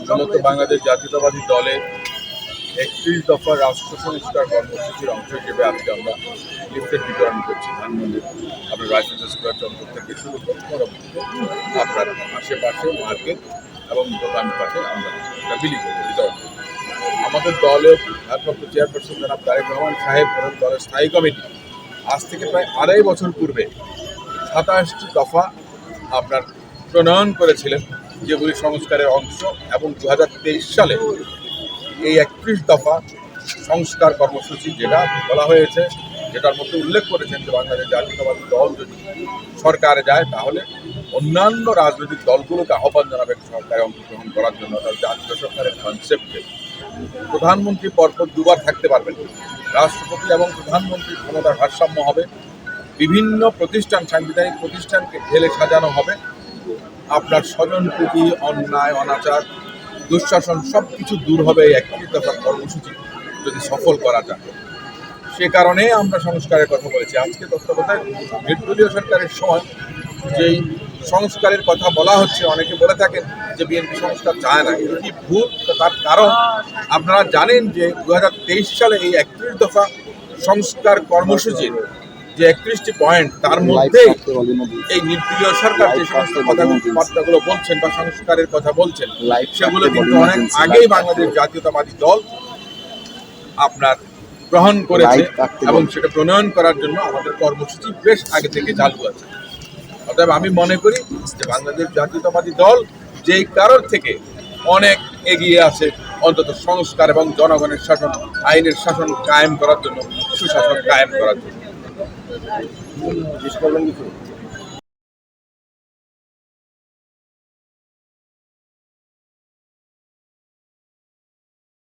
মূলত বাংলাদেশ জাতীয়তাবাদী দলের ৩১ দফা রাষ্ট্র সংস্কার কর্মসূচির অংশ হিসেবে আজকে আমরা লিফলেট বিতরণ করছি ধানমন্ডির আপনার রাজনীতি স্কোয়ার চত্বর থেকে শুরু করে আপনার আশেপাশে মার্কেট এবং দোকানপাটে আমরা এটা বিলি করে বিতরণ করি। আমাদের দলের ভারপ্রাপ্ত চেয়ারপারসন জনাব তারেক রহমান সাহেব এবং দলের স্থায়ী কমিটি আজ থেকে প্রায় ২.৫ বছর পূর্বে ২৭টি দফা আপনার প্রণয়ন করেছিলেন, যেগুলি সংস্কারের অংশ, এবং ২০২৩ সালে এই ৩১ দফা সংস্কার কর্মসূচি যেটা বলা হয়েছে, যেটার মধ্যে উল্লেখ করেছেন যে বাংলাদেশ জাতীয়তাবাদী দল যদি সরকারে যায় তাহলে অন্যান্য রাজনৈতিক দলগুলোকে আহ্বান জানাবেন সরকারে অংশগ্রহণ করার জন্য। তার জাতীয় সরকারের কনসেপ্টে প্রধানমন্ত্রী পরপর দুবার থাকতে পারবেন, রাষ্ট্রপতি এবং প্রধানমন্ত্রীর ক্ষমতার ভারসাম্য হবে, বিভিন্ন প্রতিষ্ঠান সাংবিধানিক প্রতিষ্ঠানকে ঢেলে সাজানো হবে, আপনার স্বজনপ্রীতি, অন্যায় অনাচার দুঃশাসন সব কিছু দূর হবে এই ৩১ দফার কর্মসূচি যদি সফল করা যায়। সে কারণে আমরা সংস্কারের কথা বলেছি। আজকে তত্ত্বাবধায়ক নির্দলীয় সরকারের সময় যেই সংস্কারের কথা বলা হচ্ছে, অনেকে বলে থাকেন যে বিএনপি সংস্কার চায় না, এটি ভুল। তার কারণ আপনারা জানেন যে ২০২৩ সালে এই ৩১ দফা সংস্কার কর্মসূচির যে ৩১টি পয়েন্ট, তার মধ্যে এই নির্দলীয় সরকার যে সমস্ত কথাবার্তাগুলো বলছেন বা সংস্কারের কথা বলছেন, সেগুলো কিন্তু অনেক আগেই বাংলাদেশ জাতীয়তাবাদী দল আপনার গ্রহণ করেছে এবং সেটা প্রণয়ন করার জন্য আমাদের কর্মসূচি বেশ আগে থেকে চালু আছে। অতএব আমি মনে করি যে বাংলাদেশ জাতীয়তাবাদী দল যেই কারোর থেকে অনেক এগিয়ে আছে অন্তত সংস্কার এবং জনগণের শাসন, আইনের শাসন কায়েম করার জন্য, সুশাসন কায়েম করার জন্য।